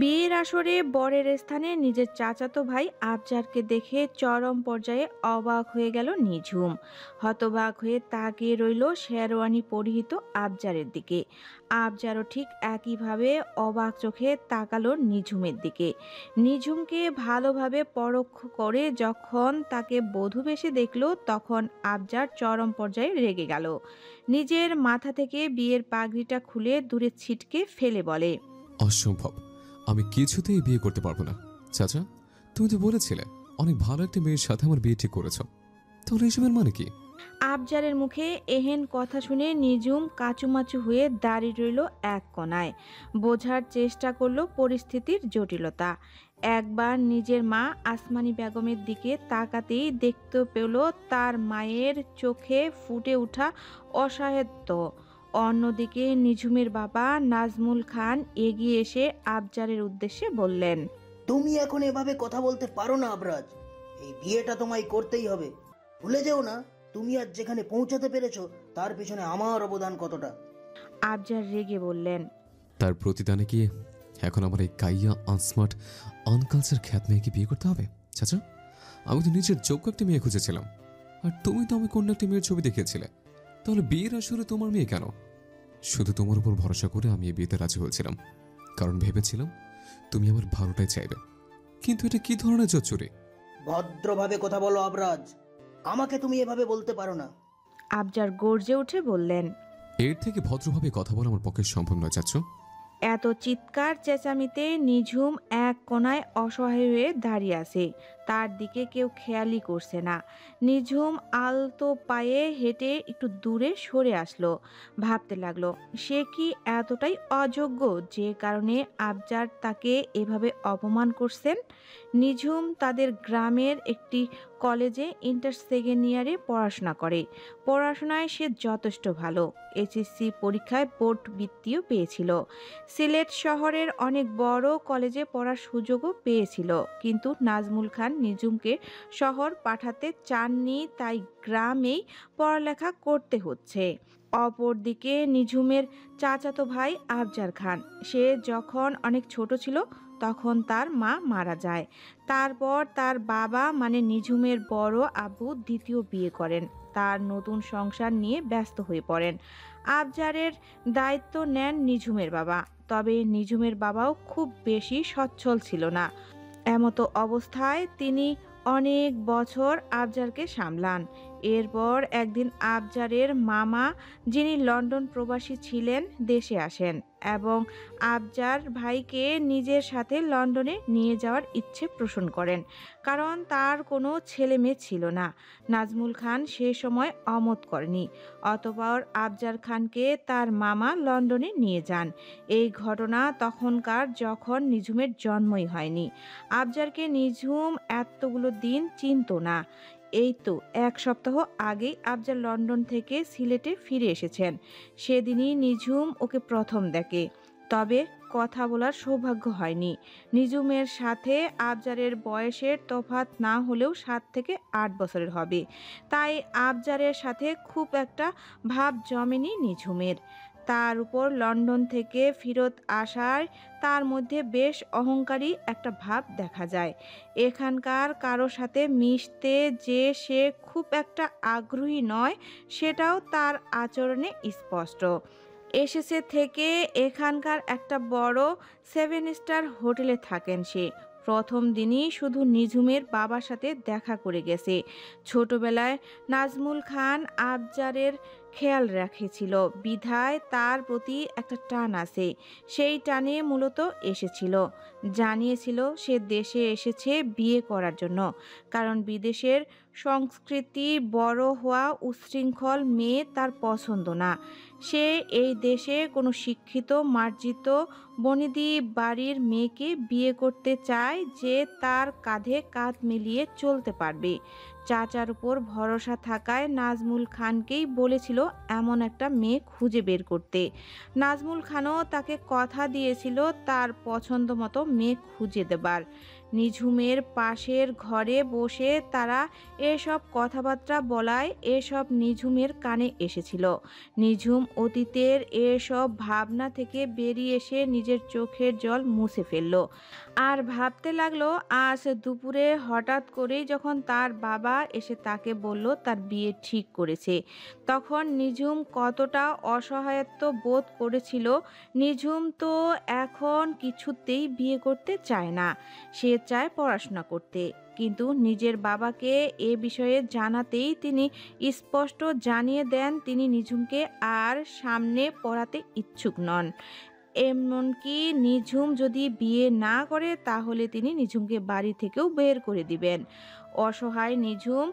বিয়ের আসরে বরের স্থানে নিজের চাচাতো ভাই আবজারকে দেখে চরম পর্যায়ে অবাক হয়ে গেল নিঝুম। হতবাক হয়ে তাকিয়ে রইল শেরওয়ানি পরিহিত আবজারের দিকে। আবজারও ঠিক একইভাবে অবাক চোখে তাকালো নিঝুমের দিকে। নিঝুমকে ভালোভাবে পরখ করে যখন তাকে বধূ বেশে দেখলো, তখন আবজার চরম পর্যায়ে রেগে গেল। নিজের মাথা থেকে বিয়ের পাগড়িটা খুলে দূরে ছিটকে ফেলে বলে, অসম্ভব, আমি কিছুতেই বিয়ে করতে পারবো না। চাচা, তুমি তো বলেছিলে অনেক ভালো একটা মেয়ের সাথে আমার বিয়ে ঠিক করেছ, তাহলে এসবের মানে কি? আবজারের মুখে এহেন কথা শুনে নিঝুম কাচুমাচু হয়ে দাঁড়িয়ে রইল এক কোনায়। বোঝার চেষ্টা করলো পরিস্থিতির জটিলতা। একবার নিজের মা আসমানি বেগমের দিকে তাকাতেই দেখতে পেল তার মায়ের চোখে ফুটে ওঠা অসহায়ত্ব। অন্যদিকে নিঝুমের বাবা নাজমুল খান এগিয়ে এসে আবজারের উদ্দেশ্যে বললেন, তুমি এখন এভাবে কথা বলতে পারো না আবরাজ, এই বিয়েটা তোমায় করতেই হবে। ভুলে যেও না, তুমি আজ যেখানে পৌঁছাতে পেরেছো তার পেছনে আমার অবদান কতটা। আবজার রেগে বললেন, তার প্রতিদানে কি এখন আমার এই কাইয়া আনস্মার্ট আনকালচার খ্যাত মেয়েকে বিয়ে করতে হবে? চাচা, আমি তো নিজের যোগ্য একটা মেয়ে খুঁজেছিলাম, আর তুমি তো আমি কোন একটা মেয়ের ছবি দেখিয়েছিলে। তাহলে বিয়ের আসরে তোমার মেয়ে কেন? শুধু তোমার উপর ভরসা করে আমি এই বিয়েতে রাজি হয়েছিলাম, কারণ ভেবেছিলাম তুমি আমার ভালোটাই চাইবে। কিন্তু এটা কি ধরনের জোচ্চুরি? ভদ্রভাবে কথা বলো আবরাজ, আমাকে তুমি এভাবে বলতে পারো না। আবজার গর্জে উঠে বললেন, এর থেকে ভদ্রভাবে কথা বলা আমার পক্ষে সম্ভব নয় চাচ্ছ। এত চিৎকার চেঁচামিতে নিঝুম এক কোনায় অসহায় হয়ে দাঁড়িয়ে আছে। তার দিকে কেউ খেয়ালই করছে না। নিঝুম আলতো পায়ে হেঁটে একটু দূরে সরে আসলো। ভাবতে লাগলো, সে কি এতটাই অযোগ্য যে কারণে আবজার তাকে এভাবে অপমান করছেন? নিঝুম তাদের গ্রামের একটি কলেজে ইন্টার সেকেন্ড ইয়ারে পড়াশোনা করে। পড়াশোনায় সে যথেষ্ট ভালো। এইচএসসি পরীক্ষায় বোর্ড বৃত্তিও পেয়েছিল। সিলেট শহরের অনেক বড় কলেজে পড়ার সুযোগও পেয়েছিল, কিন্তু নাজমুল খান নিঝুমকে শহর পাঠাতে চাননি, তাই গ্রামেই পড়ালেখা করতে হচ্ছে। অপরদিকে নিঝুমের চাচাতো ভাই আফজার খান, সে যখন অনেক ছোট ছিল তখন তার মা মারা যায়। তারপর তার বাবা মানে নিঝুমের বড় আব্বু দ্বিতীয় বিয়ে করেন। তার নতুন সংসার নিয়ে ব্যস্ত হয়ে পড়েন। আফজারের দায়িত্ব নেন নিঝুমের বাবা। তবে নিঝুমের বাবাও খুব বেশি সচ্ছল ছিল না। এমতো অবস্থায় তিনি অনেক বছর আফজারকে সামলান। এরপর একদিন আফজারের মামা, যিনি লন্ডন প্রবাসী ছিলেন, দেশে আসেন এবং আফজার ভাইকে নিজের সাথে লন্ডনে নিয়ে যাওয়ার ইচ্ছে পোষণ করেন, কারণ তার কোনো ছেলে মেয়ে ছিল না। নাজমুল খান সে সময় অমত করেনি। অতঃপর আফজার খানকে তার মামা লন্ডনে নিয়ে যান। এই ঘটনা তখনকার, যখন নিঝুমের জন্মই হয়নি। আফজারকে নিঝুম এতগুলো দিন চিনত না। এই তো এক সপ্তাহ আগেই আফজার লন্ডন থেকে সিলেটে ফিরে এসেছেন। সেদিনই নিঝুম ওকে প্রথম দেখে, তবে কথা বলার সৌভাগ্য হয়নি। নিঝুমের সাথে আফজারের বয়সের তফাৎ না হলেও 7 থেকে 8 বছরের হবে, তাই আফজারের সাথে খুব একটা ভাব জমেনি নিঝুমের। তার উপর লন্ডন থেকে ফেরত আসায় তার মধ্যে বেশ অহংকারী একটা ভাব দেখা যায়। এখানকার কারো সাথে মিশতে যে সে খুব একটা আগ্রহী নয়, সেটাও তার আচরণে স্পষ্ট। এসেছে থেকে এখানকার একটা বড় 7 স্টার হোটেলে থাকেন সে। প্রথম দিনই শুধু নিঝুমের বাবার সাথে দেখা করে গেছে। ছোটবেলায় নাজমুল খান আফজারের খেয়াল রেখেছিল বিধায় তার প্রতি একটা টান আছে। সেই টানে মূলত এসেছিল। জানিয়েছিল সে দেশে এসেছে বিয়ে করার জন্য, কারণ বিদেশের সংস্কৃতি, বড় হওয়া, উচ্ছৃঙ্খল মেয়ে তার পছন্দ না। সে এই দেশে কোনো শিক্ষিত মার্জিত বনেদি বাড়ির মেয়েকে বিয়ে করতে চায় যে তার কাঁধে কাঁধ মিলিয়ে চলতে পারবে। চাচার উপর ভরসা থাকায় নাজমুল খানকেই বলেছিল এমন একটা মেয়ে খুঁজে বের করতে। নাজমুল খানও তাকে কথা দিয়েছিল তার পছন্দ মতো মেয়ে খুঁজে দেবার। নিঝুমের পাশের ঘরে বসে তারা এসব কথাবার্তা বলায় এসব নিঝুমের কানে এসেছিল। নিঝুম অতীতের এসব ভাবনা থেকে বেরিয়ে এসে নিজের চোখের জল মুছে ফেলল আর ভাবতে লাগলো আজ দুপুরে হঠাৎ করেই যখন তার বাবা এসে তাকে বলল তার বিয়ে ঠিক করেছে, তখন নিঝুম কতটা অসহায়ত্ব বোধ করেছিল। নিঝুম তো এখন কিছুতেই বিয়ে করতে চায় না, সে চায় পড়াশোনা করতে, কিন্তু নিজের বাবাকে এ বিষয়ে জানাতেই তিনি স্পষ্ট জানিয়ে দেন তিনি নিঝুমকে আর সামনে পড়াতে ইচ্ছুক নন। এমনকি নিঝুম যদি বিয়ে না করে তাহলে তিনি নিঝুমকে বাড়ি থেকেও বের করে দিবেন। অসহায় নিঝুম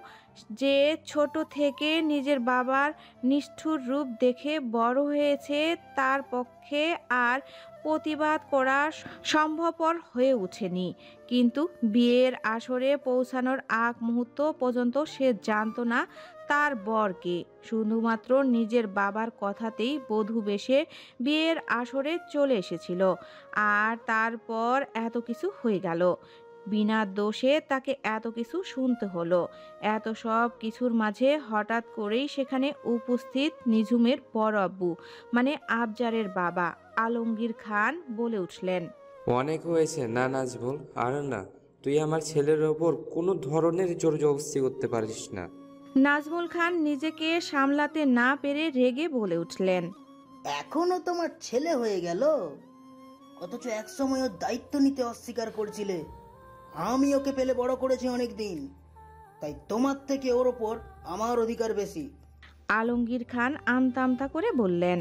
যে ছোট থেকে নিজের বাবার নিষ্ঠুর রূপ দেখে বড় হয়েছে, তার পক্ষে আর প্রতিবাদ করা সম্ভবপর হয়ে ওঠেনি। কিন্তু বিয়ের আসরে পৌঁছানোর আগ মুহূর্ত পর্যন্ত সে জানতো না তার বরকে, শুধুমাত্র নিজের বাবার কথাতেই বধূ বেশে বিয়ের আসরে চলে এসেছিল। আর তারপর এত কিছু হয়ে গেল, বিনা দোষে তাকে এত কিছু শুনতে হলো। এত সব কিছুর মাঝে হঠাৎ করেই সেখানে উপস্থিত নিঝুমের বড় আব্বু, মানে আবজারের বাবা আলমগীর খান বলে উঠলেন, অনেক হয়েছে না নাজমুল, আর না, তুই আমার ছেলের ওপর কোনো ধরনের জোর জবরদস্তি করতে পারিস না। নাজমুল খান নিজেকে সামলাতে না পেরে রেগে বলে উঠলেন, এখনো তোমার ছেলে হয়ে গেল, অথচ এক সময় ওর দায়িত্ব নিতে অস্বীকার করছিলে। আমি ওকে পেলে বড় করেছি অনেক দিন, তাই তোমার থেকে ওর ওপর আমার অধিকার বেশি। আলমগীর খান আমতা আমতা করে বললেন,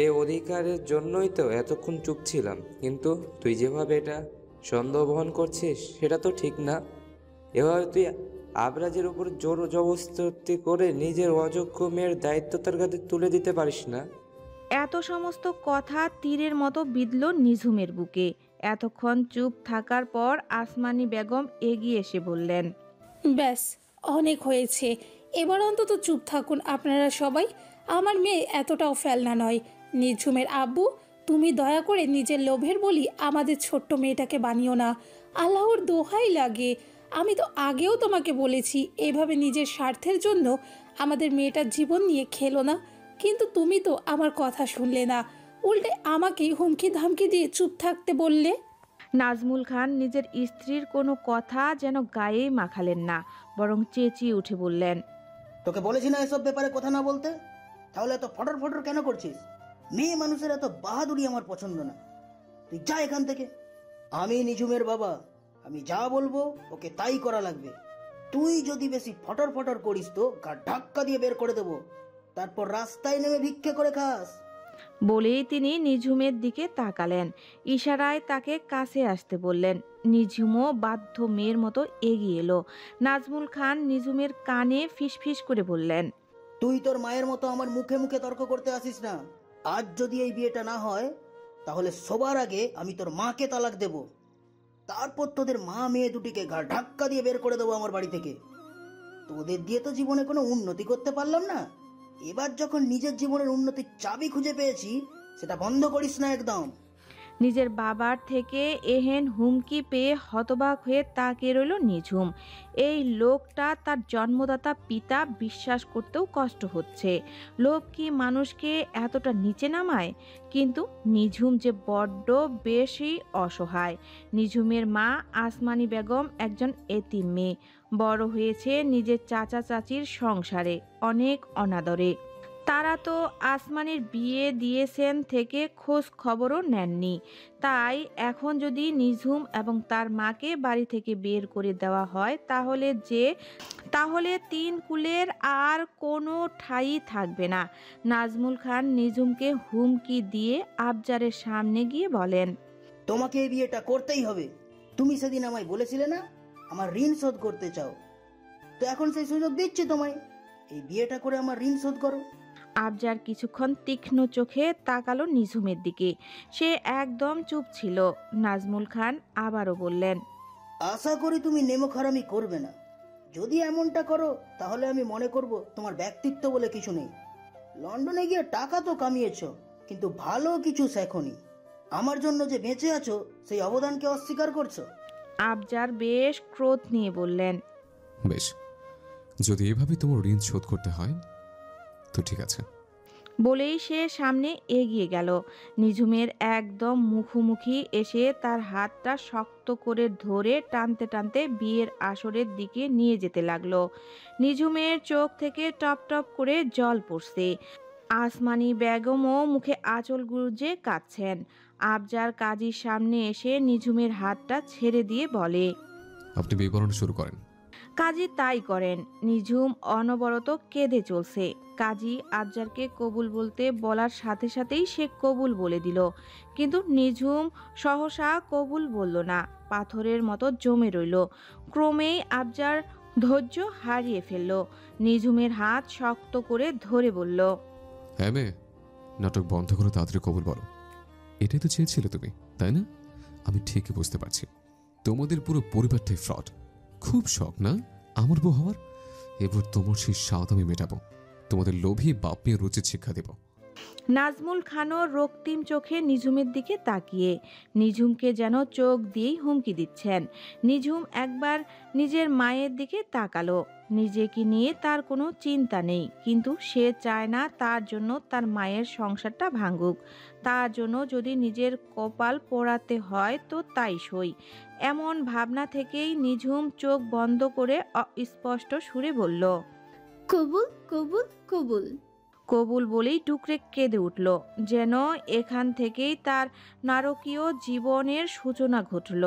এ অধিকারের জন্যই তো এতক্ষণ চুপ ছিলাম, কিন্তু তুই যেভাবে এটা সন্দেহ বহন করছিস সেটা তো ঠিক না। এভাবে তুই আবরাজের উপর জোর জবরদস্তি করে নিজের অযোগ্য মেয়ের দায়িত্ব তার কাঁধে তুলে দিতে পারিস না। এত সমস্ত কথা তীরের মতো বিঁধল নিঝুমের বুকে। এতক্ষণ চুপ থাকার পর আসমানি বেগম এগিয়ে এসে বললেন, ব্যাস, অনেক হয়েছে, এবার অন্তত চুপ থাকুন আপনারা সবাই। আমার মেয়ে এতটাও ফেলনা নয়। নিঝুমের আব্বু, তুমি দয়া করে নিজের লোভের বলি আমাদের ছোট্ট মেয়েটাকে বানিও না, আল্লাহর দোহাই লাগে। আমি তো আগেও তোমাকে বলেছি এভাবে নিজের স্বার্থের জন্য আমাদের মেয়েটার জীবন নিয়ে খেলো না, কিন্তু তুমি তো আমার কথা শুনলে না, উল্টে আমাকেই হুমকি ধামকি দিয়ে চুপ থাকতে বললে। নাজমুল খান নিজের স্ত্রীর কোনো কথা যেন গায়েই মাখালেন না, বরং চেঁচিয়ে উঠে বললেন, তোকে বলেছি না এসব ব্যাপারে কথা না বলতে, তাহলে এত ফটর ফটর কেন করছিস? মেয়ে মানুষের এত বাহাদুরি আমার পছন্দ না, তুই যা এখান থেকে। আমি নিঝুমের বাবা, আমি যা বলবো ওকে তাই করা লাগবে। তুই যদি বেশি ফটর ফটর করিস তো গা ধাক্কা দিয়ে বের করে দেবো, তারপর রাস্তায় নেমে ভিক্ষে করে খাস। বলেই তিনি নিঝুমের দিকে তাকালেন, ইশারায় তাকে কাছে আসতে বললেন। নিঝুমও বাধ্য মেয়ের মতো এগিয়ে এলো। নাজমুল খান নিঝুমের কানে ফিসফিস করে বললেন, তুই তোর মায়ের মতো আমার মুখে মুখে তর্ক করতে আসিস না। আজ যদি এই বিয়েটা না হয় তাহলে সবার আগে আমি তোর মাকে তালাক দেব, তারপর তোদের মা মেয়ে দুটিকে ঘা ধাক্কা দিয়ে বের করে দেবো আমার বাড়ি থেকে। তোদের দিয়ে তো জীবনে কোনো উন্নতি করতে পারলাম না, এবার যখন নিজের জীবনের উন্নতির চাবি খুঁজে পেয়েছি সেটা বন্ধ করিস না একদম। নিজের বাবার থেকে এহেন হুমকি পেয়ে হতবাক হয়ে তাকিয়ে রইল নিঝুম। এই লোকটা তার জন্মদাতা পিতা, বিশ্বাস করতেও কষ্ট হচ্ছে। লোভ কি মানুষকে এতটা নিচে নামায়? কিন্তু নিঝুম যে বড্ড বেশি অসহায়। নিঝুমের মা আসমানি বেগম একজন এতিম মেয়ে, বড় হয়েছে নিজের চাচা চাচির সংসারে, অনেক অনাদরে। তারা তো আসমানির বিয়ে দিয়েছেন থেকে খোঁজ খবরও নেননি। তাই এখন যদি নিঝুম এবং তার মাকে বাড়ি থেকে বের করে দেওয়া হয় তাহলে তিন কুলের আর কোনো ঠাঁই থাকবে না। নাজমুল খান নিঝুমকে হুমকি দিয়ে আবজারের সামনে গিয়ে বলেন, তোমাকে এই বিয়েটা করতেই হবে। তুমি সেদিন আমায় বলেছিলে না আমার ঋণ শোধ করতে চাও, তো এখন সেই সুযোগ দিচ্ছি তোমায়, এই বিয়েটা করে আমার ঋণ শোধ করো। আবজার কিছুক্ষণ তীক্ষ্ণ চোখে তাকালো নিঝুমের দিকে। সে একদম চুপ ছিল। নাজমুল খান আবারও বললেন, আশা করি তুমি নেমোখারামি করবে না। যদি এমনটা করো তাহলে আমি মনে করব তোমার ব্যক্তিত্ব বলে কিছু নেই। লন্ডনে গিয়ে টাকা তো কামিয়েছো, কিন্তু ভালো কিছু শেখোনি। আমার জন্য যে বেঁচে আছো সেই অবদানকে অস্বীকার করছো। আবজার বেশ ক্রোধ নিয়ে বললেন, বেশ, যদি এভাবে তোমার ঋণ শোধ করতে হয় তো ঠিক আছে। বলেই সে সামনে এগিয়ে গেল। নিঝুমের একদম মুখোমুখি এসে তার হাতটা শক্ত করে ধরে টানতে টানতে বিয়ের আসরের দিকে নিয়ে যেতে লাগলো। নিঝুমের চোখ থেকে টপ টপ করে জল পড়ছে। আসমানি বেগমও মুখে আঁচল গুজে কাঁদছেন। আবজার কাজীর সামনে এসে নিঝুমের হাতটা ছেড়ে দিয়ে বলে, আপনি বিবরণ শুরু করেন। কাজী তাই করেন। নিঝুম অনবরত কেঁদে চলছে। কাজী আবজারকে কবুল বলতে বলার সাথে সাথেই সে কবুল বলে দিল, কিন্তু নিঝুম সহসা কবুল বলল না, পাথরের মতো জমে রইল। ক্রমেই আবজার ধৈর্য হারিয়ে ফেলল। নিঝুমের হাত শক্ত করে ধরে বলল, হ্যাঁ মেয়ে, নাটক বন্ধ করে তাড়াতাড়ি কবুল বলো। এটাই তো চেয়েছিলে তুমি, তাই না? আমি ঠিকই বুঝতে পারছি তোমাদের পুরো পরিবারটাই ফ্রড। খুব শখ না আমার বউ হওয়ার? এবার তোমার সেই স্বাদ আমি মেটাবো, তোমাদের লোভী বাপ মেয়ে রুচির শিক্ষা দেব। নাজমুল খানও রক্তিম চোখে নিঝুমের দিকে তাকিয়ে নিঝুমকে যেন চোখ দিয়েই হুমকি দিচ্ছেন। নিঝুম একবার নিজের মায়ের দিকে তাকালো। নিজেকে নিয়ে তার কোনো চিন্তা নেই, কিন্তু সে চায় না তার জন্য তার মায়ের সংসারটা ভাঙুক। তার জন্য যদি নিজের কপাল পোড়াতে হয় তো তাই সই। এমন ভাবনা থেকেই নিঝুম চোখ বন্ধ করে অস্পষ্ট সুরে বলল, কবুল কবুল কবুল। কবুল বলেই টুকরে কেঁদে উঠল, যেন এখান থেকেই তার নারকীয় জীবনের সূচনা ঘটল।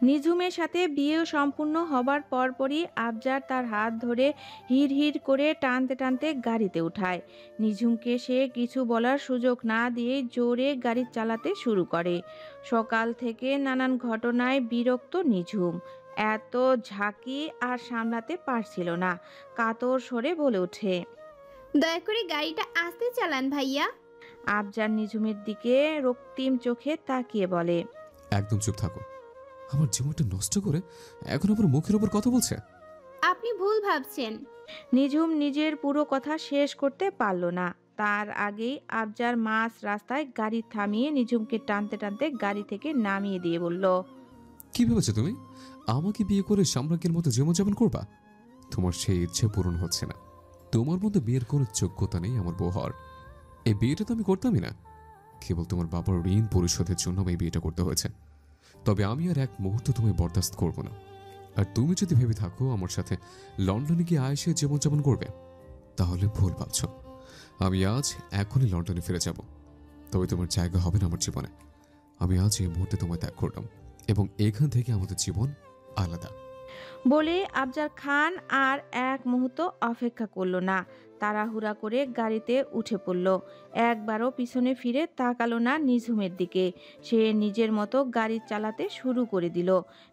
নিঝুমের সাথে বিয়ে সম্পূর্ণ হবার পরপরই আবজার তার হাত ধরে হিড় হিড় করে টানতে টানতে গাড়িতে উঠায়। নিঝুমকে সে কিছু বলার সুযোগ না দিয়ে জোরে গাড়ি চালাতে শুরু করে। সকাল থেকে নানান ঘটনায় বিরক্ত নিঝুম এত ঝাঁকি আর সামলাতে পারছিল না। কাতর স্বরে বলে ওঠে, দয়া করে গাড়িটা আস্তে চালান ভাইয়া। আবজার নিঝুমের দিকে রক্তিম চোখে তাকিয়ে বলে, একদম চুপ থাকো। আমার জীবনটা নষ্ট করে এখন আবার মুখের ওপর কথা বলছে। আপনি ভুল ভাবছেন। নিঝুম নিজের পুরো কথা শেষ করতে পারল না। তার আগেই আবজার মাঝ রাস্তায় গাড়ি থামিয়ে নিঝুমকে টানতে টানতে গাড়ি থেকে নামিয়ে দিয়ে বলল, কি ভেবেছো তুমি আমাকে বিয়ে করে সাম্রাজ্ঞের মতো জীবনযাপন করবা? তোমার সেই ইচ্ছে পূরণ হচ্ছে না। তোমার মধ্যে বিয়ের কোনো যোগ্যতা নেই আমার বউ হওয়ার। এই বিয়েটা তো আমি করতামই না, কেবল তোমার বাবার ঋণ পরিশোধের জন্য এই বিয়েটা করতে হয়েছে। তবে আমি আর এক মুহূর্ত তুমি বরদাস্ত করব না। আর তুমি যদি ভেবে থাকো আমার সাথে লন্ডনে গিয়ে আয়েসে জীবনযাপন করবে, তাহলে ভুল ভাবছ। আমি আজ এখনই লন্ডনে ফিরে যাব, তবে তোমার জায়গা হবে না আমার জীবনে। আমি আজ এই মুহূর্তে তোমায় ত্যাগ করলাম এবং এখান থেকে আমাদের জীবন আলাদা। বলে আফজার খান আর এক মুহূর্ত অপেক্ষা করল না, তাড়াহুড়া করে গাড়িতে উঠে পড়ল। একবারও পিছনে ফিরে তাকালো না নিঝুমের দিকে। সে নিজের মতো গাড়ি চালাতে শুরু করে দিল।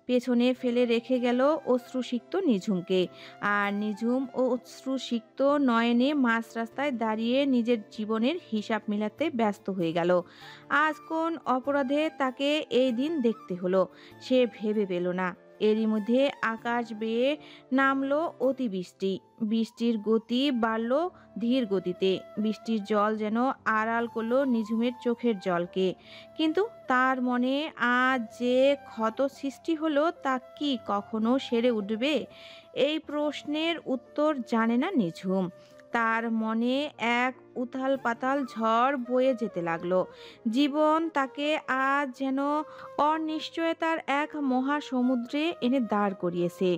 পেছনে ফেলে রেখে গেল অশ্রুসিক্ত নিঝুমকে। আর নিঝুম ও অশ্রুসিক্ত নয়নে মাঝ রাস্তায় দাঁড়িয়ে নিজের জীবনের হিসাব মিলাতে ব্যস্ত হয়ে গেল। আজ কোন অপরাধে তাকে এই দিন দেখতে হলো সে ভেবে পেল না। এরই মধ্যে আকাশ বেয়ে নামলো অতিবৃষ্টি। বৃষ্টির গতি বাড়ল ধীর গতিতে। বৃষ্টির জল যেন আড়াল করলো নিঝুমের চোখের জলকে। কিন্তু তার মনে আজ যে ক্ষত সৃষ্টি হলো তা কি কখনো সেরে উঠবে? এই প্রশ্নের উত্তর জানে না নিঝুম। তার মনে এক উথাল পাতাল ঝড় বয়ে যেতে লাগলো। জীবন তাকে আজ যেন অনিশ্চয়তার এক মহাসমুদ্রে এনে দাঁড় করিয়েছে,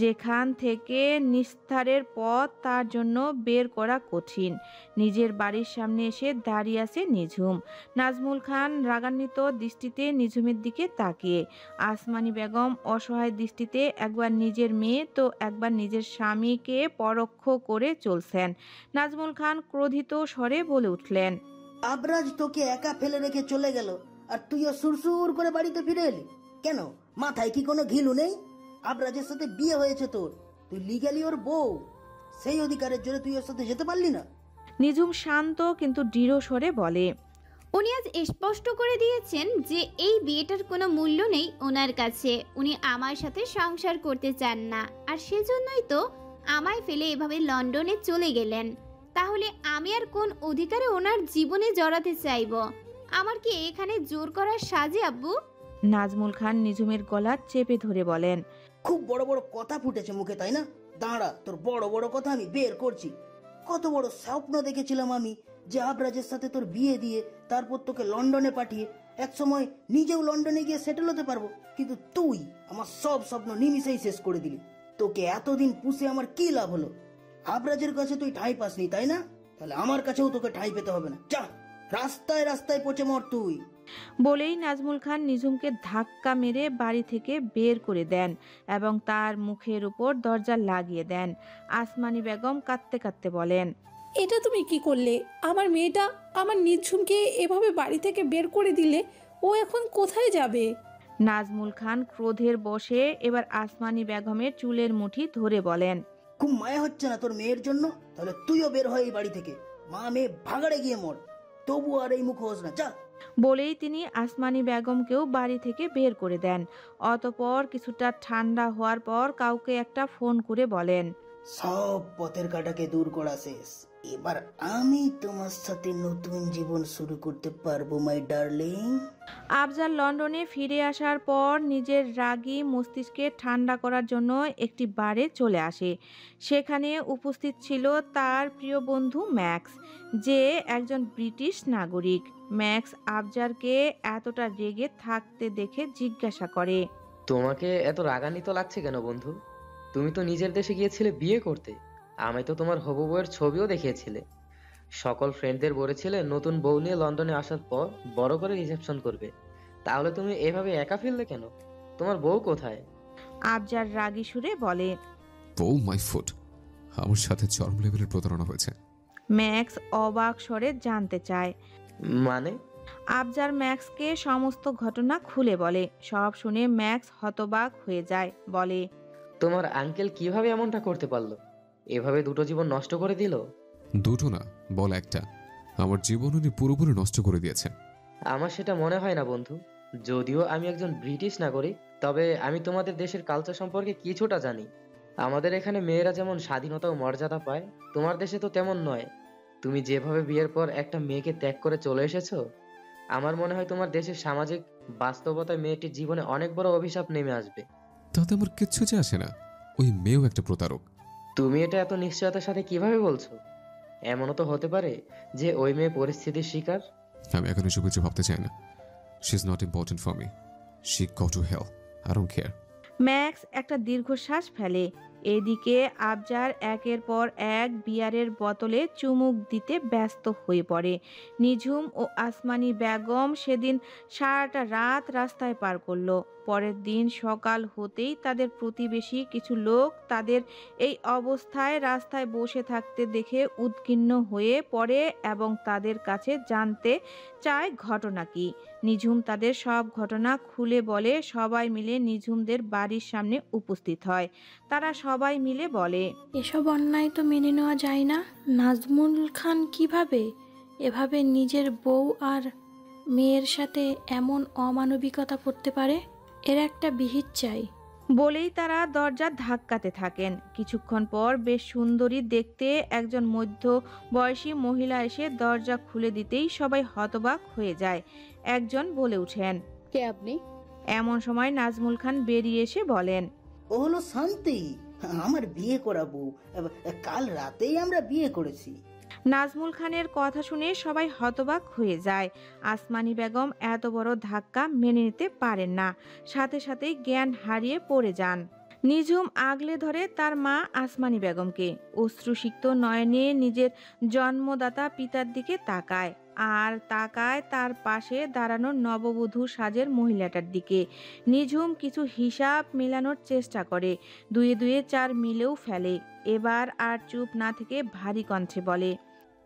যেখান থেকে নিস্তারের পথ তার জন্য বের করা কঠিন। নিজের বাড়ির সামনে এসে দাঁড়িয়ে আছে নিঝুম। নাজমুল খান রাগান্বিত দৃষ্টিতে নিঝুমের দিকে তাকিয়ে, আসমানি বেগম অসহায় দৃষ্টিতে একবার নিজের মেয়ে তো একবার নিজের স্বামীকে পরোক্ষ করে চলছেন। নাজমুল খান ক্রোধিত স্বরে বলে উঠলেন, আবরাজ তোকে একা ফেলে রেখে চলে গেল আর তুইও সুরসুর করে বাড়িতে ফিরে এলি কেন? মাথায় কি কোনো ঘিলু নেই? আবরাজের সাথে বিয়ে হয়েছে তোর, তুই লিগ্যালি ওর বউ। সেই অধিকারের জন্য তুই ওর সাথে যেতে পারলি না? নিঝুম শান্ত কিন্তু দৃঢ় স্বরে বলে, উনি আজ স্পষ্ট করে দিয়েছেন যে এই বিয়েটার কোনো মূল্য নেই ওনার কাছে। উনি আমার সাথে সংসার করতে চান না, আর সেজন্যই তো আমায় ফেলে এভাবে লন্ডনে চলে গেলেন। তাহলে আমি আর কোন অধিকারে ওনার জীবনে জড়াতে চাইবো? আমার কি এখানে জোর করার সাজে আব্বু? নাজমুল খান নিঝুমের গলা চেপে ধরে বলেন, খুব বড় বড় কথা ফুটেছে মুখে, তাই না? দাঁড়া, তোর বড় বড় কথা আমি বের করছি। কত বড় স্বপ্ন দেখেছিলাম আমি যে আবরাজের সাথে তোর বিয়ে দিয়ে তারপর তোকে লন্ডনে পাঠিয়ে একসময় নিজেও লন্ডনে গিয়ে সেটেল হতে পারবো। কিন্তু তুই আমার সব স্বপ্ন নিমিষেই শেষ করে দিলি। তোকে এতদিন পুষে আমার কি লাভ হলো? আবরাজের কাছে তুই ঠাঁই পাসনি, তাই না? তাহলে আমার কাছেও তোকে ঠাঁই পেতে হবে না। যা, রাস্তায় রাস্তায় পচে মর তুই। বলেই নাজমুল খান নিঝুমকে ধাক্কা মেরে বাড়ি থেকে বের করে দেন এবং তার মুখের উপর দরজা লাগিয়ে দেন। আসমানি বেগম কাঁদতে কাঁদতে বলেন, এটা তুমি কি করলে? আমার মেয়েটা, আমার নিঝুমকে এভাবে বাড়ি থেকে বের করে দিলে। ও এখন কোথায় যাবে? নাজমুল খান ক্রোধের বশে এবার আসমানি বেগমের চুলের মুঠি ধরে বলেন, খুব মায়া হচ্ছে না তোর মেয়ের জন্য? তাহলে তুইও বের হয় এই বাড়ি থেকে। মা মেয়ে ভাগাড়ে গিয়ে মর, তবু আর এই মুখ হোস না। যা। বলেই তিনি আসমানি বেগমকেও বাড়ি থেকে বের করে দেন। অতঃপর কিছুটা ঠান্ডা হওয়ার পর কাউকে একটা ফোন করে বলেন, সব পথের কাটাকে দূর করা শেষ। এবার আমি তোমার সাথে নতুন জীবন শুরু করতে পারবো মাই ডার্লিং। আফজাল লন্ডনে ফিরে আসার পর নিজের রাগী মস্তিষ্কে ঠান্ডা করার জন্য একটি বারে চলে আসে। সেখানে উপস্থিত ছিল তার প্রিয় বন্ধু ম্যাক্স, যে একজন ব্রিটিশ নাগরিক। ম্যাক্স আফজারকে এতটা রেগে থাকতে দেখে জিজ্ঞাসা করে, তোমাকে এত রাগান্বিত লাগছে কেন বন্ধু? তুমি তো নিজের দেশে গিয়েছিলে বিয়ে করতে। আমি তো তোমার হবু বউয়ের ছবিও দেখিয়েছিলে। সকল ফ্রেন্ডদের বলেছিলে নতুন বউ নিয়ে লন্ডনে আসার পর বড় করে রিসেপশন করবে। তাহলে তুমি এভাবে একা ফেললে কেন? তোমার বউ কোথায়? আফজার রাগী সুরে বলে, ও মাই ফুট, আমার সাথে চরম লেভেলের প্রতারণা হয়েছে। ম্যাক্স অবাক স্বরে জানতে চায়। মানে? আফজার ম্যাক্সকে সমস্ত ঘটনা খুলে বলে। সব শুনে ম্যাক্স হতবাক হয়ে যায়, বলে, তোমার আঙ্কেল কিভাবে এমনটা করতে পারলো? এভাবে দুটো জীবন নষ্ট করে দিল? দুটো না, বল একটা। আমার জীবন উনি পুরোপুরি নষ্ট করে দিয়েছে। আমার সেটা মনে হয় না বন্ধু। যদিও আমি একজন ব্রিটিশ নাগরিক, তবে আমি তোমাদের দেশের কালচার সম্পর্কে কিছুটা জানি। আমাদের এখানে মেয়েরা যেমন স্বাধীনতা ও মর্যাদা পায়, তোমার দেশে তো তেমন নয়। তুমি যেভাবে বিয়ের পর একটা মেয়েকে ত্যাগ করে চলে এসেছো, আমার মনে হয় তোমার দেশের সামাজিক বাস্তবতায় মেয়েটির জীবনে অনেক বড় অভিশাপ নেমে আসবে। তাতে আমার কিচ্ছু যে আসে না, ওই মেয়েও একটা প্রতারক। তুমি এটা এত নিশ্চয়তার সাথে কিভাবে বলছো? এমনও তো হতে পারে যে ওই মেয়ে পরিস্থিতির শিকার। আমি এখন এসব কিছু ভাবতে চাই না। She is not important for me. She go to hell, I don't care. Max একটা দীর্ঘশ্বাস ফেলে। এদিকে আফজার একের পর এক বিয়ারের বোতলে চুমুক দিতে ব্যস্ত হয়ে পড়ে। নিঝুম ও আসমানি বেগম সেদিন সারাটা রাত রাস্তায় পার করলো। পরের দিন সকাল হতেই তাদের প্রতিবেশী কিছু লোক তাদের এই অবস্থায় রাস্তায় বসে থাকতে দেখে উদ্বিগ্ন হয়ে পড়ে এবং তাদের কাছে জানতে চায় ঘটনা কি। নিঝুম তাদের সব ঘটনা খুলে বলে। সবাই মিলে নিঝুমদের বাড়ির সামনে উপস্থিত হয়। তারা সবাই মিলে বলে, এসব অন্যায় তো মেনে নেওয়া যায় না। নাজমুল খান কিভাবে এভাবে নিজের বউ আর মেয়ের সাথে এমন অমানবিকতা করতে পারে? এর একটা বিহিত চাই। বলেই তারা দরজা ধাক্কাতে থাকেন। কিছুক্ষণ পর বেশ সুন্দরী দেখতে একজন মধ্য বয়সী মহিলা এসে দরজা খুলে দিতেই সবাই হতবাক হয়ে যায়। একজন বলে উঠেন, কে আপনি? এমন সময় নাজমুল খান বেরিয়ে এসে বলেন, ও হলো শান্তি, আমার বিয়ে করাবো। কাল রাতেই আমরা বিয়ে করেছি। নাজমুল খানের কথা শুনে সবাই হতবাক হয়ে যায়। আসমানি বেগম এত বড় ধাক্কা মেনে নিতে পারেন না, সাথে সাথেই জ্ঞান হারিয়ে পড়ে যান। নিঝুম আগলে ধরে তার মা আসমানি বেগমকে। অশ্রুসিক্ত নয়নে নিজের জন্মদাতা পিতার দিকে তাকায়, আর তাকায় তার পাশে দাঁড়ানো নববধূ সাজের মহিলাটার দিকে। নিঝুম কিছু হিসাব মেলানোর চেষ্টা করে, দুয়ে দুয়ে চার মিলেও ফেলে। এবার আর চুপ না থেকে ভারী কণ্ঠে বলে,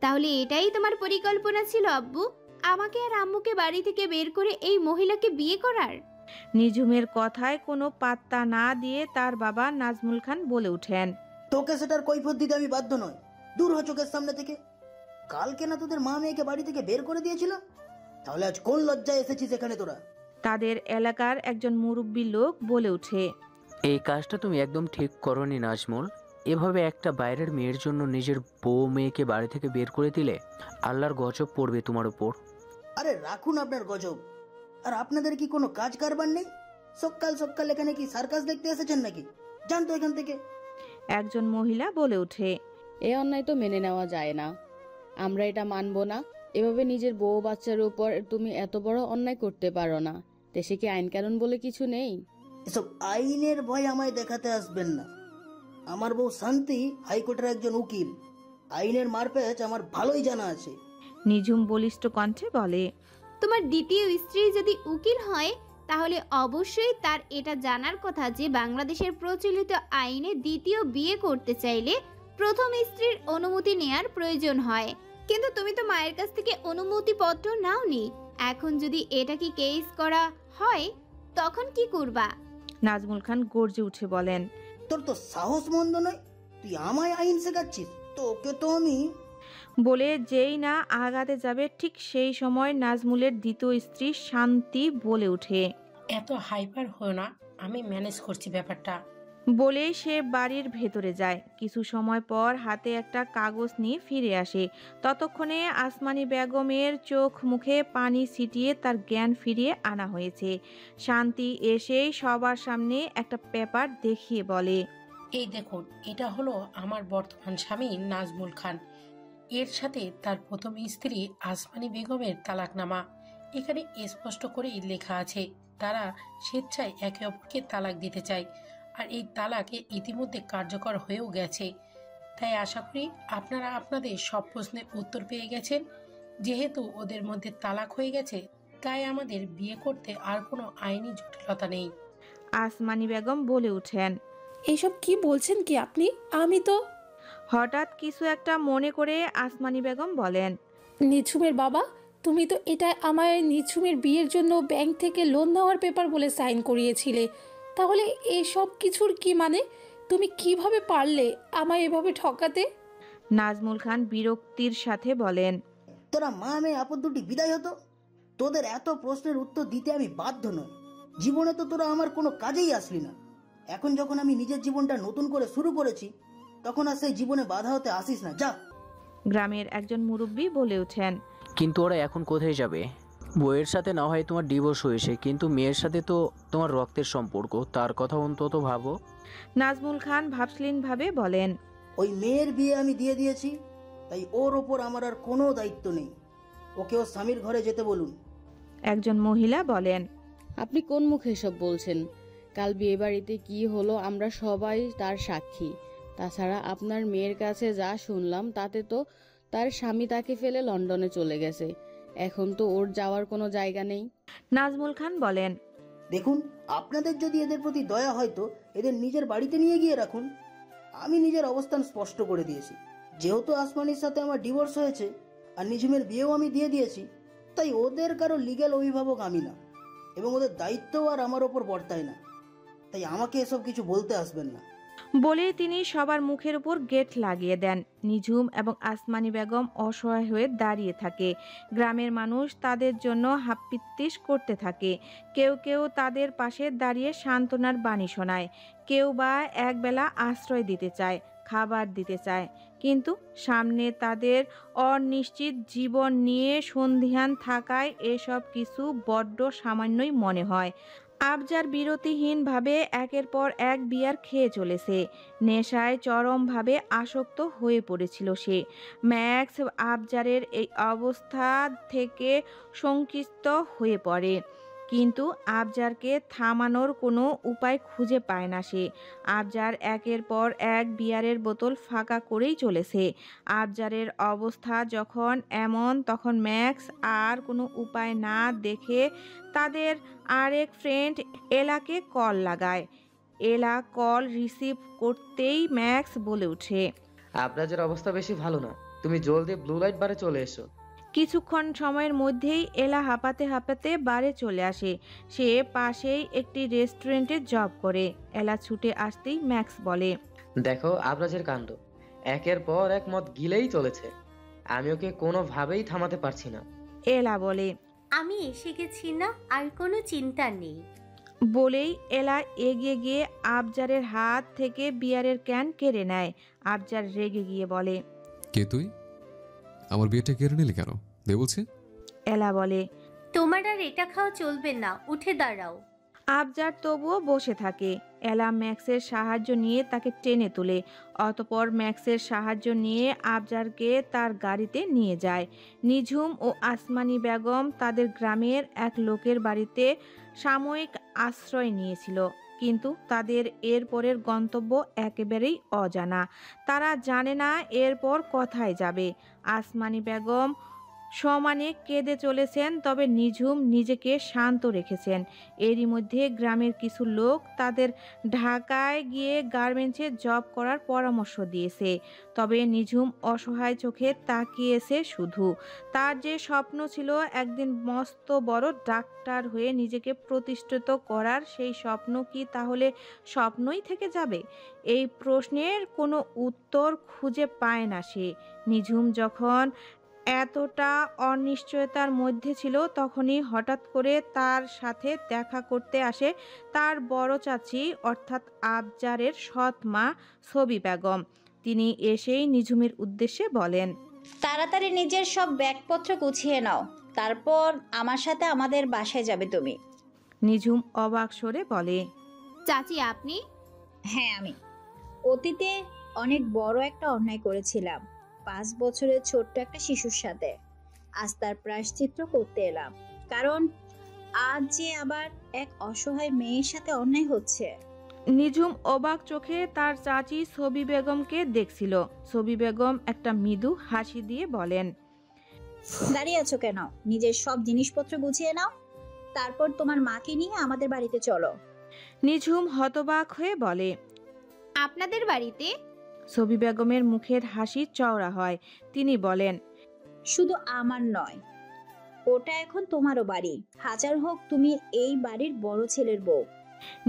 তাহলে এটাই তোমার পরিকল্পনা ছিল আব্বু, আমাকে আর আম্মুকে বাড়ি থেকে বের করে এই মহিলাকে বিয়ে করার? নিঝুমের কথায় কোনো পাত্তা না দিয়ে তার বাবা নাজমুল খান বলে ওঠেন, তোকে সেটার কৈফিয়ত দিতে আমি বাধ্য নই। দূর হ চোখের সামনে থেকে। কালকে না তোদের মা মেয়েকে বাড়ি থেকে বের করে দিয়েছিল? তাহলে আজ কোন লজ্জায় এসেছিস এখানে তোরা? তাদের এলাকার একজন মুরব্বী লোক বলে ওঠে। এই কাজটা তুমি একদম ঠিক করনি নাজমুল। এভাবে একটা বাইরের মেয়ের জন্য নিজের বউ মেয়েকে বাড়ি থেকে বের করে দিলে আল্লাহর গজব পড়বে তোমার উপর। আরে রাখুন আপনার গজব। আর আপনাদের কি কোনো কাজ কারবার নেই? সকাল সকাল এখানে কি সার্কাস দেখতে এসেছেন নাকি? যান তো এখান থেকে। একজন মহিলা বলে ওঠে। এ অন্যায় তো মেনে নেওয়া যায় না, আমরা এটা মানব না। এভাবে নিজের বউ বাচ্চার উপর তুমি এত বড় অন্যায় করতে পারো না। দেশে কি আইন কানুন বলে কিছু নেই? এসব আইনের ভয় আমায় দেখাতে আসবেন না। আমার বউ শান্তি হাইকোর্টের একজন উকিল। আইনের মারপ্যাচ আমার ভালোই জানা আছে। নিঝুম বলিষ্ঠ কণ্ঠে বলে। তোমার দ্বিতীয় স্ত্রী যদি উকিল হয় তাহলে অবশ্যই তার এটা জানার কথা যে বাংলাদেশের প্রচলিত আইনে দ্বিতীয় বিয়ে করতে চাইলে প্রথম স্ত্রীর অনুমতি নেয়ার প্রয়োজন হয়। কিন্তু তুমি তো মায়ের কাছ থেকে অনুমতিপত্র নাওনি। এখন যদি এটা কি কেস করা হয় তখন কি করবা? নাজমুল খান গর্জে উঠে বলেন। তোর তো সাহস মন্দ নয়, তুই আমায় আইন শেখাচ্ছিস? তোকে তো আমি। বলে যেই না আগাতে যাবে ঠিক সেই সময় নাজমুলের দ্বিতীয় স্ত্রী শান্তি বলে ওঠে। এত হাইপার হও না, আমি ম্যানেজ করছি ব্যাপারটা। বলেই সে বাড়ির ভেতরে যায়। কিছু সময় পর হাতে একটা কাগজ নিয়ে ফিরে আসে। ততক্ষণে আসমানি বেগমের চোখ মুখে পানি ছিটিয়ে তার জ্ঞান ফিরিয়ে আনা হয়েছে। শান্তি এসেই সবার সামনে একটা পেপার দেখিয়ে বলে, এই দেখুন, এটা হলো আমার বর্তমান স্বামী নাজমুল খান, এর সাথে তার প্রথম স্ত্রী আসমানি বেগমের তালাকনামা। এখানে স্পষ্ট করেই লেখা আছে তারা স্বেচ্ছায় একে অপরকে তালাক দিতে চায়, আর এই তালাক ইতিমধ্যে কার্যকর হয়েও গেছে। তাই আশা করি আপনারা আপনাদের সব প্রশ্নের উত্তর পেয়ে গেছেন। যেহেতু ওদের মধ্যে তালাক হয়ে গেছে, তাই আমাদের বিয়ে করতে আর কোনো আইনি জটিলতা নেই। আসমানি বেগম বলে ওঠেন। এইসব কি বলছেন কি আপনি? আমি তো। হঠাৎ কিছু একটা মনে করে আসমানি বেগম বলেন, নিঝুমের বাবা, তুমি তো এটা আমার নিঝুমের বিয়ের জন্য ব্যাংক থেকে লোন নেওয়ার পেপার বলে সাইন করিয়েছিলে। তাহলে এসব কিছুর কি মানে? তুমি কিভাবে পারলে আমায় এভাবে ঠকাতে? নাজমুল খান বিরক্তির সাথে বলেন, তোরা মা মেয়ে আপদ দুটি বিদায় হতো। তোদের এত প্রশ্নের উত্তর দিতে আমি বাধ্য নই। জীবনে তো তোরা আমার কোনো কাজেই আসলি না। এখন যখন আমি নিজের জীবনটা নতুন করে শুরু করেছি, তখন আর সেই জীবনে বাধা হতে আসিস না, যা। গ্রামের একজন মুরব্বী বলে ওঠেন। কিন্তু ওরা এখন কোথায় যাবে? বউয়ের সাথে না হয় তোমার ডিভোর্স হয়েছে, কিন্তু মেয়ের সাথে তো তোমার রক্তের সম্পর্ক, তার কথা অন্তত ভাবো। নাজমুল খান ভাবসলীনভাবে বলেন, ওই মেয়ের বিয়ে আমি দিয়ে দিয়েছি, তাই ওর ওপর আমার আর কোনো দায়িত্ব নেই। ওকে ওর স্বামীর ঘরে যেতে বলুন। একজন মহিলা বলেন, আপনি কোন মুখে এসব বলছেন? কাল বিয়ে বাড়িতে কি হলো আমরা সবাই তার সাক্ষী। তাছাড়া আপনার মেয়ের কাছে যা শুনলাম তাতে তো তার স্বামী তাকে ফেলে লন্ডনে চলে গেছে। এখন তো ওর যাওয়ার কোনো জায়গা নেই। নাজমুল খান বলেন, দেখুন, আপনাদের যদি এদের প্রতি দয়া হয় তো এদের নিজের বাড়িতে নিয়ে গিয়ে রাখুন। আমি নিজের অবস্থান স্পষ্ট করে দিয়েছি। যেহেতু আসমানির সাথে আমার ডিভোর্স হয়েছে আর নিঝুমের বিয়েও আমি দিয়ে দিয়েছি, তাই ওদের কারো লিগ্যাল অভিভাবক আমি না, এবং ওদের দায়িত্বও আর আমার ওপর বর্তায় না। তাই আমাকে এসব কিছু বলতে আসবেন না। বলে তিনি সবার মুখের উপর গেট লাগিয়ে দেন। নিঝুম এবং আসমানি বেগম অসহায় হয়ে দাঁড়িয়ে থাকে। গ্রামের মানুষ তাদের জন্য হাপ্পিত্তিশ করতে থাকে। কেউ কেউ তাদের পাশে দাঁড়িয়ে সান্ত্বনার বাণী শোনায়, কেউ বা একবেলা আশ্রয় দিতে চায়, খাবার দিতে চায়। কিন্তু সামনে তাদের অনিশ্চিত জীবন নিয়ে সন্ধিহান থাকায় এসব কিছু বড্ড সামান্যই মনে হয়। আবজার বিরতিহীনভাবে একের পর এক বিয়ার খেয়ে চলেছে। নেশায় চরমভাবে আসক্ত হয়ে পড়েছিল সে। ম্যাক্স আবজারের এই অবস্থা থেকে শঙ্কিত হয়ে পড়ে, কিন্তু আবজারকে থামানোর কোনো উপায় খুঁজে পায় না সে। আবজার একের পর এক বিয়ারের বোতল ফাঁকা করেই চলেছে। আবজারের অবস্থা যখন এমন, তখন ম্যাক্স আর কোনো উপায় না দেখে তাদের আরেক ফ্রেন্ড এলাকে কল লাগায়। এলা কল রিসিভ করতেই ম্যাক্স বলে ওঠে, আবরাজের অবস্থা বেশি ভালো না, তুমি জলদি ব্লু লাইট বারে চলে এসো। কিছুক্ষণ সময়ের মধ্যেই এলা হাঁপাতে হাঁপাতে বারে চলে আসে। সে পাশেই একটি রেস্টুরেন্টে জব করে। এলা ছুটে আসতেই ম্যাক্স বলে, দেখো আবরাজের কাণ্ড, একের পর এক মদ গিলেই চলেছে। আমি ওকে কোনোভাবেই থামাতে পারছি না। এলা বলে। আমি এসে গেছি না, আর কোনো চিন্তা নেই। বলেই এলা এগিয়ে গিয়ে আবজারের হাত থেকে বিয়ারের ক্যান কেড়ে নেয়। আবজার রেগে গিয়ে বলে, কে তুই? আমার বিয়েটা কেড়ে নিলি কেন? দে বলছে। এলা বলে, তোমার আর এটা খাওয়া চলবে না, উঠে দাঁড়াও। আবজার তবুও বসে থাকে। এলা ম্যাক্সের সাহায্য নিয়ে তাকে টেনে তোলে। অতপর ম্যাক্সের সাহায্য নিয়ে আবজারকে তার গাড়িতে নিয়ে যায়। নিঝুম ও আসমানি বেগম তাদের গ্রামের এক লোকের বাড়িতে সাময়িক আশ্রয় নিয়েছিল, কিন্তু তাদের এরপরের গন্তব্য একেবারেই অজানা। তারা জানে না এরপর কোথায় যাবে। আসমানি বেগম সমানে কেঁদে চলেছেন, তবে নিঝুম নিজেকে শান্ত রেখেছেন। এরই মধ্যে গ্রামের কিছু লোক তাদের ঢাকায় গিয়ে গার্মেন্টসে জব করার পরামর্শ দিয়েছে। তবে নিঝুম অসহায় চোখে তাকিয়েছে শুধু। তার যে স্বপ্ন ছিল একদিন মস্ত বড় ডাক্তার হয়ে নিজেকে প্রতিষ্ঠিত করার, সেই স্বপ্ন কি তাহলে স্বপ্নই থেকে যাবে? এই প্রশ্নের কোনো উত্তর খুঁজে পায় না সে। নিঝুম যখন এতটা অনিশ্চয়তার মধ্যে ছিল, তখনই হঠাৎ করে তার সাথে দেখা করতে আসে তার বড় চাচি অর্থাৎ আবজারের সৎ মা ছবি বেগম। তিনি এসেই নিঝুমের উদ্দেশ্যে বলেন, তাড়াতাড়ি নিজের সব ব্যাগপত্র গুছিয়ে নাও, তারপর আমার সাথে আমাদের বাসায় যাবে তুমি। নিঝুম অবাক স্বরে বলে, চাচি আপনি? হ্যাঁ আমি। অতীতে অনেক বড় একটা অন্যায় করেছিলাম 5 বছরের ছোট্ট একটা শিশুর সাথে। আজ তার প্রায়শ্চিত্ত করতে এলাম, কারণ আজ যে আবার এক অসহায় মেয়ের সাথে অন্যায় হচ্ছে। নিঝুম অবাক চোখে তার চাচি ছবি বেগমকে দেখছিল। ছবি বেগম একটা মৃদু হাসি দিয়ে বলেন, দাঁড়িয়ে আছো কেন? নিজের সব জিনিসপত্র গুছিয়ে নাও, তারপর তোমার মাকে নিয়ে আমাদের বাড়িতে চলো। নিঝুম হতবাক হয়ে বলে, আপনাদের বাড়িতে? ছবি বেগমের মুখের হাসি চওড়া হয়। তিনি বলেন, শুধু আমার নয়, ওটা এখন তোমারও বাড়ি। হাজার হোক তুমি এই বাড়ির বড় ছেলের বউ।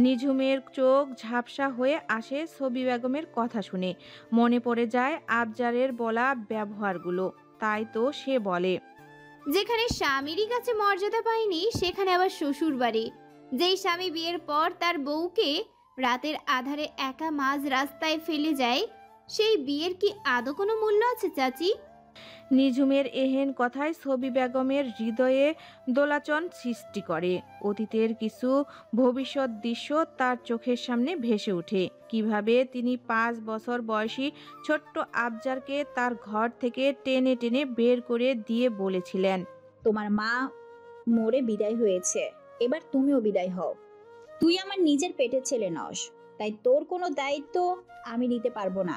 নিঝুমের চোখ ঝাপসা হয়ে আসে ছবি বেগমের কথা শুনে। মনে পড়ে যায় আবজারের বলা ব্যবহারগুলো। তাই তো সে বলে, যেখানে স্বামীরই কাছে মর্যাদা পায়নি, সেখানে আবার শ্বশুর বাড়ি। যেই স্বামী বিয়ের পর তার বউকে রাতের আধারে একা মাঝ রাস্তায় ফেলে যায়, সেই বিয়ের কি আদৌ কোনো মূল্য আছে চাচি? নিঝুমের এহেন কথায় ছবি বেগমের হৃদয়ে দোলাচন সৃষ্টি করে। অতীতের কিছু ভবিষ্যৎ দৃশ্য তার চোখের সামনে ভেসে ওঠে। কিভাবে তিনি 5 বছর বয়সী ছোট্ট আবজারকে তার ঘর থেকে টেনে টেনে বের করে দিয়ে বলেছিলেন, তোমার মা মরে বিদায় হয়েছে, এবার তুমিও বিদায় হও। তুই আমার নিজের পেটের ছেলে নস, তাই তোর কোনো দায়িত্ব আমি নিতে পারবো না।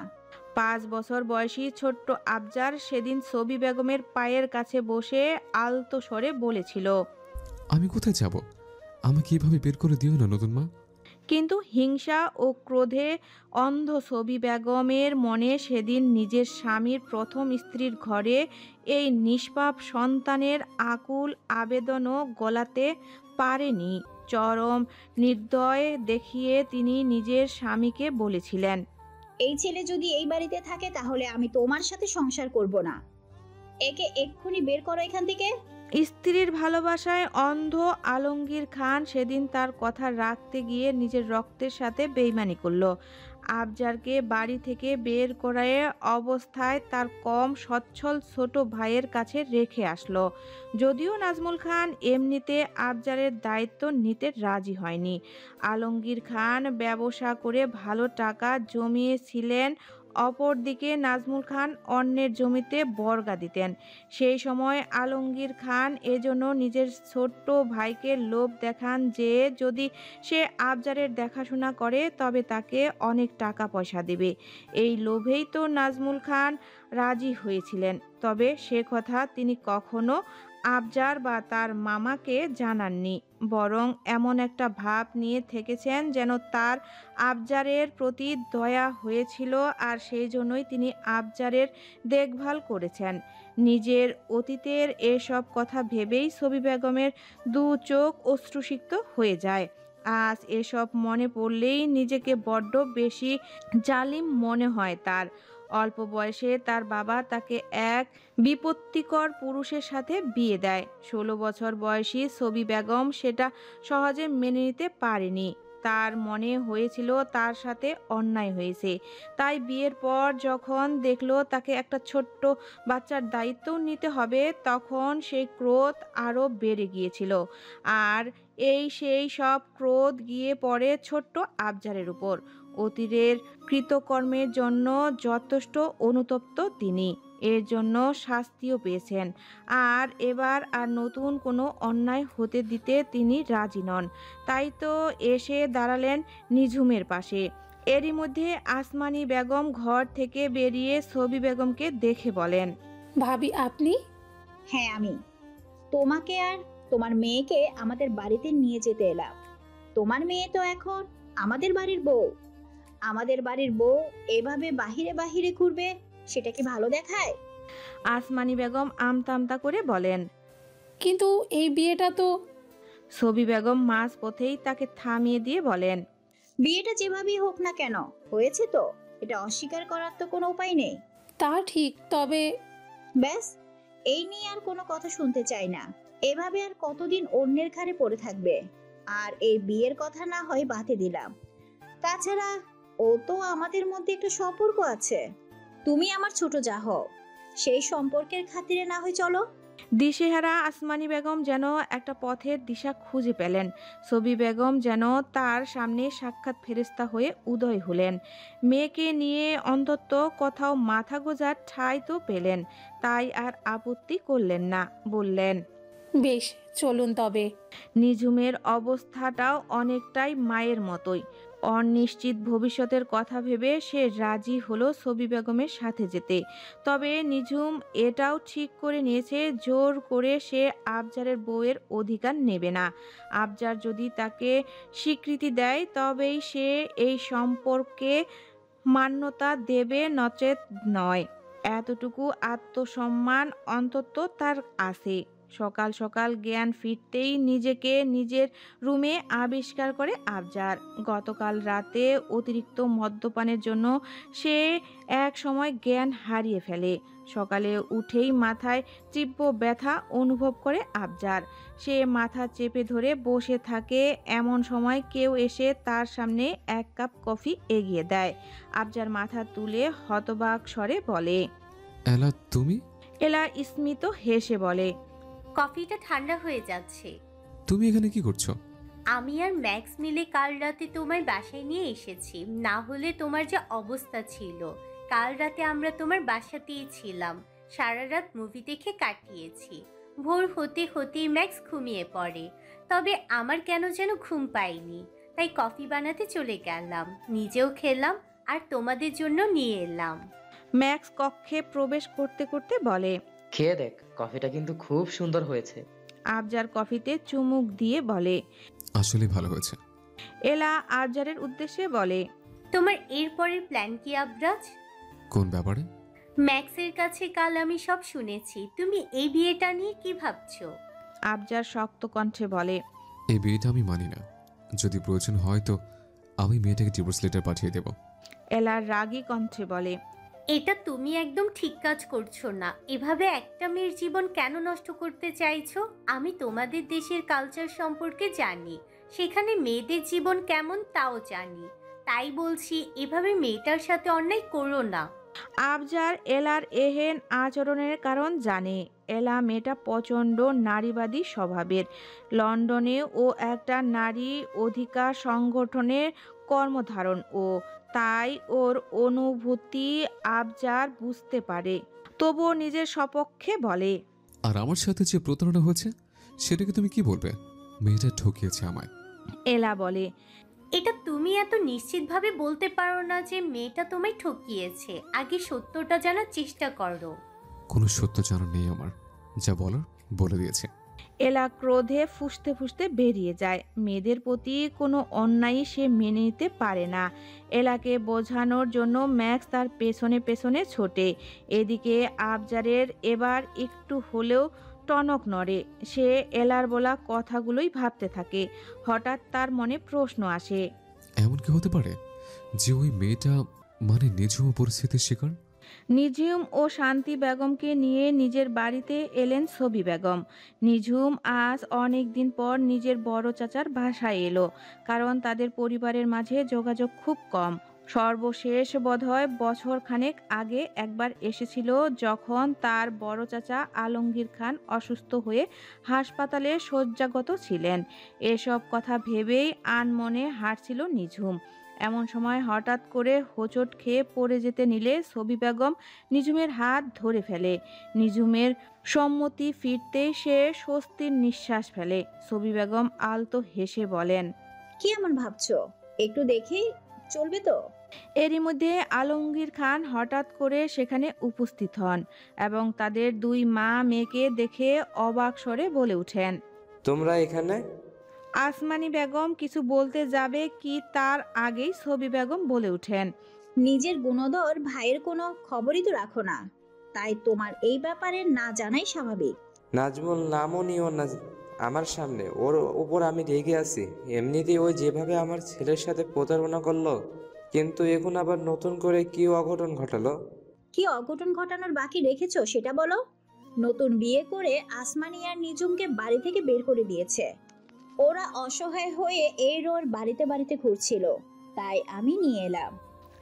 5 বছর বয়সী ছোট্ট আবজার সেদিন ছবি বেগমের পায়ের কাছে বসে আলতো স্বরে বলেছিল, আমি কোথায় যাব? আমাকে এভাবে বের করে দিও না নতুন মা। কিন্তু হিংসা ও ক্রোধে অন্ধ ছবি বেগমের মনে সেদিন নিজের স্বামীর প্রথম স্ত্রীর ঘরে এই নিষ্পাপ সন্তানের আকুল আবেদনও গলাতে পারেনি। চরম নির্দয় দেখিয়ে তিনি নিজের স্বামীকে বলেছিলেন, এই ছেলে যদি এই বাড়িতে থাকে তাহলে আমি তোমার সাথে সংসার করব না। একে এক্ষুনি বের করো এখান থেকে। স্ত্রীর ভালোবাসায় অন্ধ আলমগীর খান সেদিন তার কথা রাখতে গিয়ে নিজের রক্তের সাথে বেইমানি করল। আবজারকে বাড়ি থেকে বের করায় অবস্থায় তার কম সচ্ছল ছোট ভাইয়ের কাছে রেখে আসলো। যদিও নাজমুল খান এমনিতে আবজারের দায়িত্ব নিতে রাজি হয়নি। আলমগীর খান ব্যবসা করে ভালো টাকা জমিয়েছিলেন, অপরদিকে নাজমুল খান অন্যের জমিতে বর্গা দিতেন। সেই সময় আলমগীর খান এজন্য নিজের ছোট্ট ভাইকে লোভ দেখান যে যদি সে আবজারের দেখাশোনা করে তবে তাকে অনেক টাকা পয়সা দেবে। এই লোভেই তো নাজমুল খান রাজি হয়েছিলেন। তবে সে কথা তিনি কখনো আবজার বা তার মামাকে জানাননি, বরং এমন একটা ভাব নিয়ে থেকেছেন যেন তার আবজারের প্রতি দয়া হয়েছিল, আর সেই জন্যই তিনি আবজারের দেখভাল করেছেন। নিজের অতীতের এসব কথা ভেবেই ছবি বেগমের দু চোখ অশ্রুসিক্ত হয়ে যায়। আজ এসব মনে পড়লেই নিজেকে বড্ড বেশি জালিম মনে হয় তার। অল্প বয়সে তার বাবা তাকে এক বিপত্তিকর পুরুষের সাথে বিয়ে দেয়। 16 বছর বয়সী ছবি বেগম সেটা সহজে মেনে নিতে পারেনি। তার মনে হয়েছিল তার সাথে অন্যায় হয়েছে। তাই বিয়ের পর যখন দেখলো তাকে একটা ছোট্ট বাচ্চার দায়িত্ব নিতে হবে, তখন সেই ক্রোধ আরও বেড়ে গিয়েছিল। আর সেই সব ক্রোধ গিয়ে পড়ে ছোট্ট আবজারের উপর। অতীতের কৃতকর্মের জন্য যথেষ্ট অনুতপ্ত তিনি, এর জন্য শাস্তিও পেয়েছেন। আর এবার আর নতুন কোনো অন্যায় হতে দিতে তিনি রাজি নন। তাই তো এসে দাঁড়ালেন নিঝুমের পাশে। এরই মধ্যে আসমানি বেগম ঘর থেকে বেরিয়ে ছবি বেগমকে দেখে বলেন, ভাবি আপনি? হ্যাঁ আমি। তোমাকে আর তোমার মেয়েকে আমাদের বাড়িতে নিয়ে যেতে এলাম। তোমার মেয়ে তো এখন আমাদের বাড়ির বউ। আমাদের বাড়ির বউ এভাবে বাহিরে বাহিরে ঘুরবে, সেটা কি ভালো দেখায়? আসমানি বেগম আমতা আমতা করে বলেন। কিন্তু এই বিয়েটা তো। ছবি বেগম মাঝ পথেই তাকে থামিয়ে দিয়ে বলেন, বিয়েটা যেভাবেই হোক না কেন হয়েছে তো, এটা অস্বীকার করার তো কোনো উপায় নেই। তা ঠিক, তবে ব্যাস, এই নিয়ে আর কোনো কথা শুনতে চাই না। এভাবে আর কতদিন অন্যের ঘাড়ে পড়ে থাকবে? আর এই বিয়ের কথা না হয় বাদে দিলাম, তাছাড়া ও তো আমাদের মধ্যে একটা সম্পর্ক আছে। তুমি আমার ছোট যা হও, সেই সম্পর্কের খাতিরে না হয় চলো। দিশেহারা আসমানি বেগম যেন একটা পথের দিশা খুঁজে পেলেন। ছবি বেগম যেন তার সামনে সাক্ষাৎ ফেরেশতা হয়ে উদয় হলেন। মেয়েকে নিয়ে অন্তত কোথাও মাথা গোঁজার ঠাঁই তো পেলেন। তাই আর আপত্তি করলেন না, বললেন, বেশ, চলুন তবে। নিঝুমের অবস্থাটাও অনেকটাই মায়ের মতোই। অনিশ্চিত ভবিষ্যতের কথা ভেবে সে রাজি হলো ছবি বেগমের সাথে যেতে। তবে নিঝুম এটাও ঠিক করে নিয়েছে, জোর করে সে আবজারের বউয়ের অধিকার নেবে না। আবজার যদি তাকে স্বীকৃতি দেয় তবেই সে এই সম্পর্কে মান্যতা দেবে, নচেত নয়। এতটুকু আত্মসম্মান অন্তত তার আছে। সকাল সকাল জ্ঞান ফিরতেই নিজেকে নিজের রুমে আবিষ্কার করে আবজার। গতকাল রাতে অতিরিক্ত মদ্যপানের জন্য সে এক সময় জ্ঞান হারিয়ে ফেলে। সকালে উঠেই মাথায় তীব্র ব্যথা অনুভব করে আবজার। সে মাথা চেপে ধরে বসে থাকে, এমন সময় কেউ এসে তার সামনে এক কাপ কফি এগিয়ে দেয়। আবজার মাথা তুলে হতবাক স্বরে বলে, এলা তুমি? এলা স্মিত হেসে বলে, কফিটা ঠান্ডা হয়ে যাচ্ছে। তুমি এখানে কি করছো? আমি আর ম্যাক্স মিলে কাল রাতে তোমার বাসায় নিয়ে এসেছি। না হলে তোমার যে অবস্থা ছিল। কাল রাতে আমরা তোমার বাসাতেই ছিলাম, সারা রাত মুভি দেখে কাটিয়েছি। ভোর হতে হতেই ম্যাক্স ঘুমিয়ে পড়ে। তবে আমার কেন যেন ঘুম পাইনি, তাই কফি বানাতে চলে গেলাম। নিজেও খেলাম আর তোমাদের জন্য নিয়ে এলাম। ম্যাক্স কক্ষে প্রবেশ করতে করতে বলে, খেয়ে দেখ, কফিটা কিন্তু খুব সুন্দর হয়েছে। আবজার কফিতে চুমুক দিয়ে বলে, আসলে ভালো হয়েছে। এলা আবজারের উদ্দেশ্যে বলে, তোমার এরপরের প্ল্যান কি আবরাজ? কোন ব্যাপারে? ম্যাক্সের কাছে কাল আমি সব শুনেছি। তুমি এই বিয়েটা নিয়ে কি ভাবছো? আবজার শক্ত কণ্ঠে বলে, এই বিয়েটা আমি মানি না। যদি প্রয়োজন হয় তো আমি মেয়েটাকে ডিভোর্স লেটার পাঠিয়ে দেব। এলা রাগী কণ্ঠে বলে, এটা তুমি একদম ঠিক কাজ করছো না। এভাবে একটা মেয়ের জীবন কেন নষ্ট করতে চাইছো? আমি তোমাদের দেশের কালচার সম্পর্কে জানি, সেখানে মেয়েদের জীবন কেমন তাও জানি। তাই বলছি, এভাবে মেয়েটার সাথে অন্যায় করো না। আবজার এলার এহেন আচরণের কারণ জানে। এলা মেয়েটা প্রচণ্ড নারীবাদী স্বভাবের। লন্ডনে ও একটা নারী অধিকার সংগঠনের কর্মধারণ, ও তাই ওর অনুভূতি আবজার বুঝতে পারে। তবুও নিজের সপক্ষে বলে, আর আমার সাথে যে প্রতারণা হয়েছে সেটাকে তুমি কি বলবে? মেয়েটা ঠকিয়েছে আমায়। এলা বলে, এটা তুমি এত নিশ্চিতভাবে বলতে পারো না যে মেয়েটা তোমায় ঠকিয়েছে। আগে সত্যটা জানার চেষ্টা করো। কোনো সত্য জানা নেই আমার, যা বলার বলে দিয়েছে। এলা ক্রোধে ফুঁসতে ফুঁসতে বেরিয়ে যায়। মেয়েদের প্রতি কোনো অন্যায় সে মেনে নিতে পারে না। এলাকে বোঝানোর জন্য ম্যাক্স তার পেছনে পেছনে ছোটে। এদিকে আবজারের এবার একটু হলেও টনক নড়ে। সে এলার বলা কথাগুলোই ভাবতে থাকে। হঠাৎ তার মনে প্রশ্ন আসে, এমন কি হতে পারে যে ওই মেয়েটা মানে নিঝুম পরিস্থিতির শিকার? নিঝুম ও শান্তি বেগমকে নিয়ে নিজের বাড়িতে এলেন ছবি বেগম। নিঝুম আজ অনেক দিন পর নিজের বড় চাচার বাসায় এলো, কারণ তাদের পরিবারের মাঝে যোগাযোগ খুব কম। সর্বশেষ বোধহয় বছর খানেক আগে একবার এসেছিল, যখন তার বড় চাচা আলমগীর খান অসুস্থ হয়ে হাসপাতালে শয্যাগত ছিলেন। এসব কথা ভেবেই আনমনে হাঁটছিল নিঝুম। এমন সময় হঠাৎ করে হোঁচট খেয়ে পড়ে যেতে নিলে ছবি বেগম নিঝুমের হাত ধরে ফেলে। নিঝুমের সম্মতি ফিরতেই সে স্বস্তির নিঃশ্বাস ফেলে। ছবি বেগম আলতো হেসে বলেন, কি এমন ভাবছো? একটু দেখি চলবে তো? এরই মধ্যে আলমগীর খান হঠাৎ করে সেখানে উপস্থিত হন এবং তাদের দুই মা মেয়েকে দেখে অবাক স্বরে বলে ওঠেন, তোমরা এখানে? আসমানি বেগম কিছু বলতে যাবে কি তার আগেই ছবি বেগম বলে ওঠেন, নিজের গুণধর ভাইয়ের কোনো খবরই তো রাখো না, তাই তোমার এই ব্যাপারে না জানাই স্বাভাবিক। নাজমুল নামও নিও না আমার সামনে, ওর উপর আমি রেগে আছি। এমনিতেই ওই যেভাবে আমার ছেলের সাথে প্রতারণা করলো, কিন্তু এখন আবার নতুন করে কি অঘটন ঘটালো। কি অঘটন ঘটানোর বাকি রেখেছো সেটা বলো। নতুন বিয়ে করে আসমানি আর নিঝুমকে বাড়ি থেকে বের করে দিয়েছে। ওরা অসহায় হয়ে এই রোর বাড়িতে বাড়িতে ঘুরছিল, তাই আমি নিয়ে এলাম।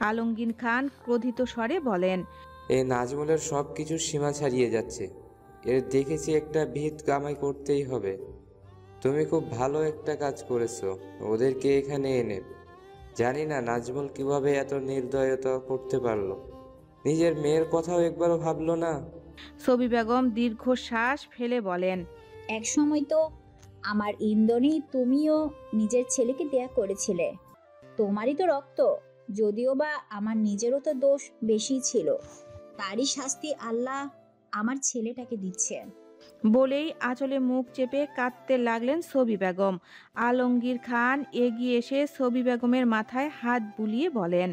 আলমগীর খান ক্রোধিত স্বরে বলেন, এই নাজমুলের সব কিছু সীমা ছাড়িয়ে যাচ্ছে। এর দেখেছি একটা ভিত কামাই করতেই হবে। তুমি খুব ভালো একটা কাজ করেছো ওদেরকে এখানে এনে। জানি না নাজমুল কিভাবে এত নির্দয়তা করতে পারলো, নিজের মেয়ের কথাও একবারও ভাবলো না। ছবি বেগম দীর্ঘশ্বাস ফেলে বলেন, এক সময় তো আমার ইন্দ্রনী তুমিও নিজের ছেলেকে দেয়া করেছিলে। তোমারই তো রক্ত, যদিও বা আমার নিজেরও তো দোষ বেশি ছিল। তারই শাস্তি আল্লাহ আমার ছেলেটাকে দিচ্ছেন। বলেই আঁচলে মুখ চেপে কাঁদতে লাগলেন ছবি বেগম। আলমগীর খান এগিয়ে এসে ছবি বেগমের মাথায় হাত বুলিয়ে বলেন,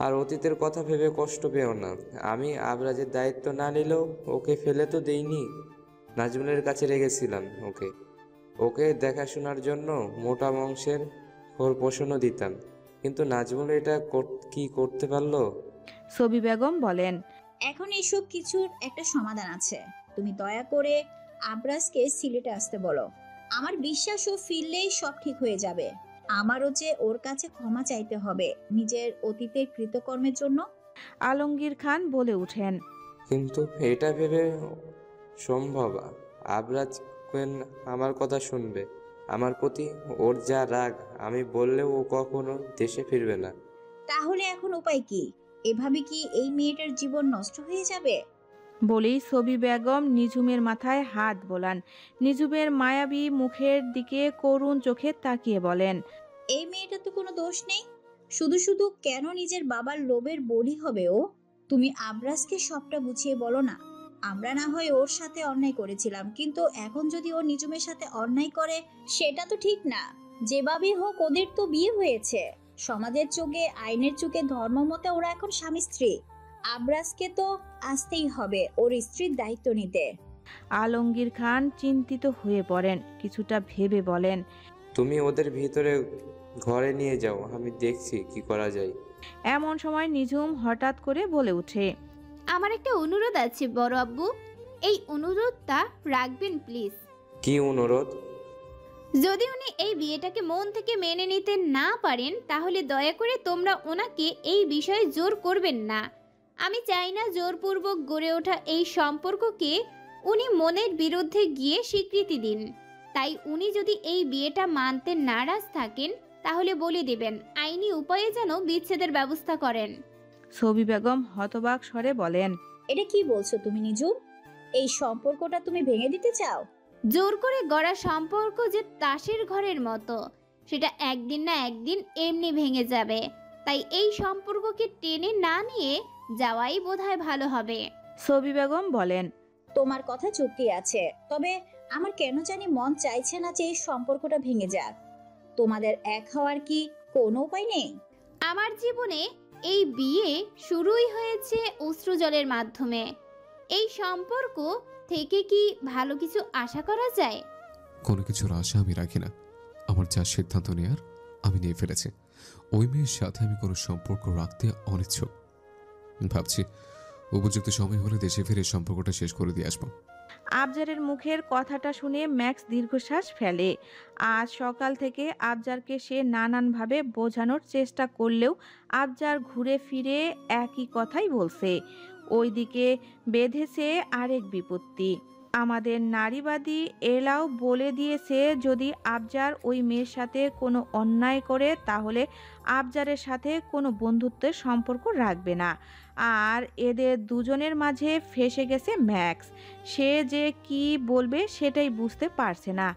আর অতীতের কথা ভেবে কষ্ট পেও না। আমি আবরাজের দায়িত্ব না নিলেও ওকে ফেলে তো দেইনি। নাজমুলের কাছে রেখেছিলাম ওকে ওকে দেখাশোনার জন্য মোটা মাংসের খোরপোষণও দিতাম, কিন্তু নাজমুল এটা কি করতে পারলো? ছবি বেগম বলেন, এখন এসব কিছুর একটা সমাধান আছে। তুমি দয়া করে আবরাজকে সিলেটে আসতে বলো। আমার বিশ্বাস ও ফিরলেই সব ঠিক হয়ে যাবে। আমারও যে ওর কাছে ক্ষমা চাইতে হবে নিজের অতীতের কৃতকর্মের জন্য। আলমগীর খান বলে ওঠেন, কিন্তু এটা ভেবে সম্ভব আবরাজ কেন আমার কথা শুনবে? আমার প্রতি ওর যা রাগ, আমি বললেও ও কখনো দেশে ফিরবে না। তাহলে এখন উপায় কি? এভাবে কি এই মেয়েটার জীবন নষ্ট হয়ে যাবে? বলেই ছবি বেগম নিঝুমের মাথায় হাত বোলান। নিঝুমের মায়াবী মুখের দিকে করুণ চোখে তাকিয়ে বলেন, এই মেয়েটা তো কোনো দোষ নেই, শুধু শুধু কেন নিজের বাবার লোভের বলি হবে ও? তুমি আবরাজকে সবটা বুঝিয়ে বলো না। আমরা না হয় ওর সাথে অন্যায় করেছিলাম, কিন্তু এখন যদি ও নিঝুমের সাথে অন্যায় করে সেটা তো ঠিক না। যেভাবেই হোক ওদের তো বিয়ে হয়েছে। সমাজের চোখে আইনের চোখে ধর্ম মতে ওরা এখন স্বামী স্ত্রী। আবরাজকে তো আসতেই হবে ওর স্ত্রীর দায়িত্ব নিতে। আলমগীর খান চিন্তিত হয়ে পড়েন, কিছুটা ভেবে বলেন, তুমি ওদের ভিতরে ঘরে নিয়ে যাও, আমি দেখছি কি করা যায়। এমন সময় নিঝুম হঠাৎ করে বলে ওঠে, আমার একটা অনুরোধ আছে বড় আব্বু, এই অনুরোধটা রাখবেন প্লিজ। কি অনুরোধ? যদি উনি এই বিয়েটাকে মন থেকে মেনে নিতে না পারেন, তাহলে দয়া করে তোমরা ওনাকে এই বিষয়ে জোর করবেন না। আমি চাই না জোরপূর্বক গড়ে ওঠা এই সম্পর্ককে উনি মনের বিরুদ্ধে গিয়ে স্বীকৃতি দিন। তাই উনি যদি এই বিয়েটা মানতে নারাজ থাকেন, তাহলে বলে দেবেন আইনি উপায়ে যেন বিচ্ছেদের ব্যবস্থা করেন। ছবি বেগম হতবাক স্বরে বলেন, এটা কি বলছো তুমি নিঝুম? এই সম্পর্কটা তুমি ভেঙে দিতে চাও? জোর করে গড়া সম্পর্ক যে তাসের ঘরের মতো, সেটা একদিন না একদিন এমনি ভেঙে যাবে। তাই এই সম্পর্ককে টেনে না নিয়ে যাওয়াই বোধহয় ভালো হবে। ছবি বেগম বলেন, তোমার কথা চুক্তি আছে, তবে আমার কেন জানি মন চাইছে না যে এই সম্পর্কটা ভেঙে যাক। তোমাদের এক হওয়ার কি কোনো উপায় নেই? আমার জীবনে এই বিয়ে শুরুই হয়েছে অশ্রুজলের মাধ্যমে। এই সম্পর্ক থেকে কি ভালো কিছু আশা করা যায়? কোনো কিছুর আশা আমি রাখি না। আমার যা সিদ্ধান্ত নেয়ার আমি নিয়ে ফেলেছি। ওই মেয়ের সাথে আমি কোনো সম্পর্ক রাখতে অনিচ্ছুক। ভাবছি উপযুক্ত সময় হলে দেশে ফিরে সম্পর্কটা শেষ করে দিয়ে আসবো। আবজারের মুখের কথাটা শুনে ম্যাক্স দীর্ঘশ্বাস ফেলে। আজ সকাল থেকে আবজারকে সে নানানভাবে বোঝানোর চেষ্টা করলেও আবজার ঘুরে ফিরে একই কথাই বলছে। ওইদিকে বেঁধেছে আরেক বিপত্তি। আমাদের নারীবাদী এলাও বলে দিয়েছে যদি আবজার ওই মেয়ের সাথে কোনো অন্যায় করে তাহলে আবজারের সাথে কোনো বন্ধুত্বের সম্পর্ক রাখবে না। আর এদের দুজনের মাঝে ফেঁসে গেছে ম্যাক্স। সে যে কি বলবে সেটাই বুঝতে পারছে না।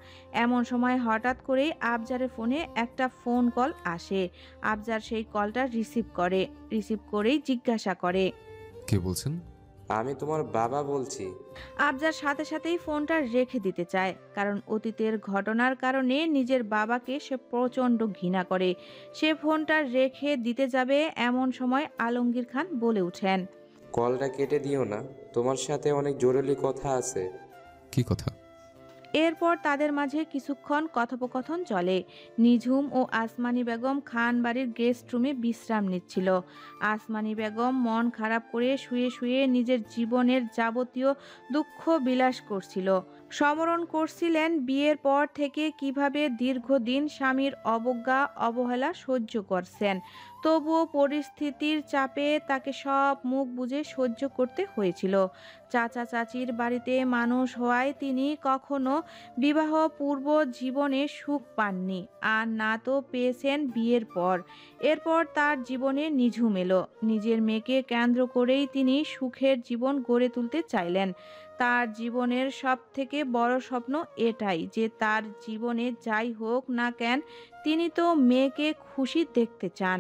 এমন সময় হঠাৎ করেই আবজারের ফোনে একটা ফোন কল আসে। আবজার সেই কলটা রিসিভ করেই জিজ্ঞাসা করে, কে বলছেন? আমি তোমার বাবা বলছি। আবজার সাথে সাথেই ফোনটা রেখে দিতে চায়, কারণ অতীতের ঘটনার কারণে নিজের বাবাকে সে প্রচণ্ড ঘৃণা করে। সে ফোনটা রেখে দিতে যাবে এমন সময় আলমগীর খান বলে ওঠেন, কলটা কেটে দিও না, তোমার সাথে অনেক জরুরি কথা আছে। কি কথা? এরপর তাদের মাঝে কিছুক্ষণ কথোপকথন চলে। নিঝুম ও আসমানি বেগম খান বাড়ির গেস্ট রুমে বিশ্রাম নিচ্ছিল। আসমানি বেগম মন খারাপ করে শুয়ে শুয়ে নিজের জীবনের যাবতীয় দুঃখ বিলাস করছিল। স্মরণ করছিলেন বিয়ের পর থেকে কিভাবে দীর্ঘদিন স্বামীর অবজ্ঞা অবহেলা সহ্য করছেন। তবুও পরিস্থিতির চাপে তাকে সব মুখ বুজে সহ্য করতে হয়েছিল। চাচা চাচির বাড়িতে মানুষ হওয়ায় তিনি কখনো বিবাহ পূর্ব জীবনে সুখ পাননি, আর না তো পেয়েছেন বিয়ের পর। এরপর তার জীবনে নিঝুম এলো। নিজের মেয়েকে কেন্দ্র করেই তিনি সুখের জীবন গড়ে তুলতে চাইলেন। তার জীবনের সব থেকে বড় স্বপ্ন এটাই যে তার জীবনে যাই হোক না কেন তিনি তো মেয়েকে খুশি দেখতে চান।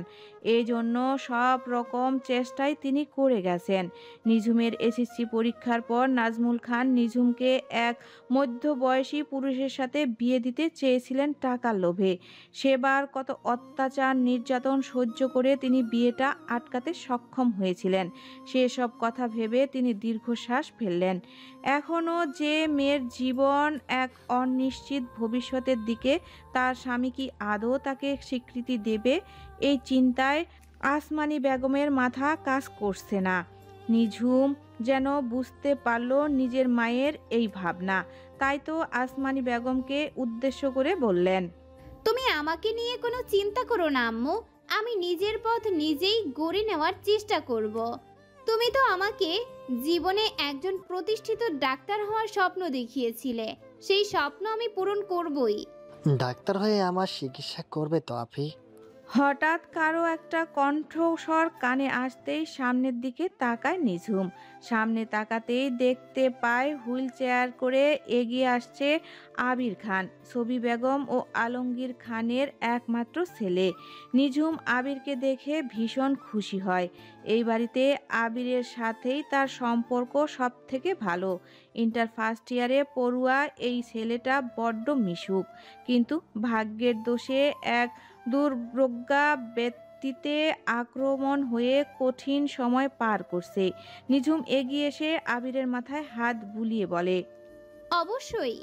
এই জন্য সব রকম চেষ্টাই তিনি করে গেছেন। নিঝুমের এসএসসি পরীক্ষার পর নাজমুল খান নিঝুমকে এক মধ্যবয়সী পুরুষের সাথে বিয়ে দিতে চেয়েছিলেন টাকার লোভে। সেবার কত অত্যাচার নির্যাতন সহ্য করে তিনি বিয়েটা আটকাতে সক্ষম হয়েছিলেন। সেসব কথা ভেবে তিনি দীর্ঘশ্বাস ফেললেন। এখনও যে মেয়ের জীবন এক অনিশ্চিত ভবিষ্যতের দিকে, তার স্বামী কি আদৌ তাকে স্বীকৃতি দেবে, এই চিন্তায় আসমানি বেগমের মাথা কাজ করছে না। নিঝুম যেন বুঝতে পারল নিজের মায়ের এই ভাবনা, তাই তো আসমানি বেগমকে উদ্দেশ্য করে বললেন, তুমি আমাকে নিয়ে কোনো চিন্তা করো না আম্মু, আমি নিজের পথ নিজেই গড়ে নেওয়ার চেষ্টা করব। তুমি তো আমাকে জীবনে একজন প্রতিষ্ঠিত ডাক্তার হওয়ার স্বপ্ন দেখিয়েছিলে, সেই স্বপ্ন আমি পূরণ করবই। ডাক্তার হয়ে আমার চিকিৎসা করবে তো আপনি? হঠাৎ কারো একটা কণ্ঠস্বর কানে আসতেই সামনের দিকে তাকায় নিঝুম। সামনে তাকাতেই দেখতে পায় হুইল চেয়ার করে এগিয়ে আসছে আবির খান, ছবি বেগম ও আলমগীর খানের একমাত্র ছেলে। নিঝুম আবিরকে দেখে ভীষণ খুশি হয়। এই বাড়িতে আবিরের সাথেই তার সম্পর্ক সব থেকে ভালো। ইন্টার ফার্স্ট ইয়ারে পড়ুয়া এই ছেলেটা বড্ড মিশুক, কিন্তু ভাগ্যের দোষে এক দুর্ভাগ্যা ব্যক্তিতে আক্রমণ হয়ে কঠিন সময় পার করছে। নিঝুম এগিয়ে এসে আবিরের মাথায় হাত বুলিয়ে বলে, অবশ্যই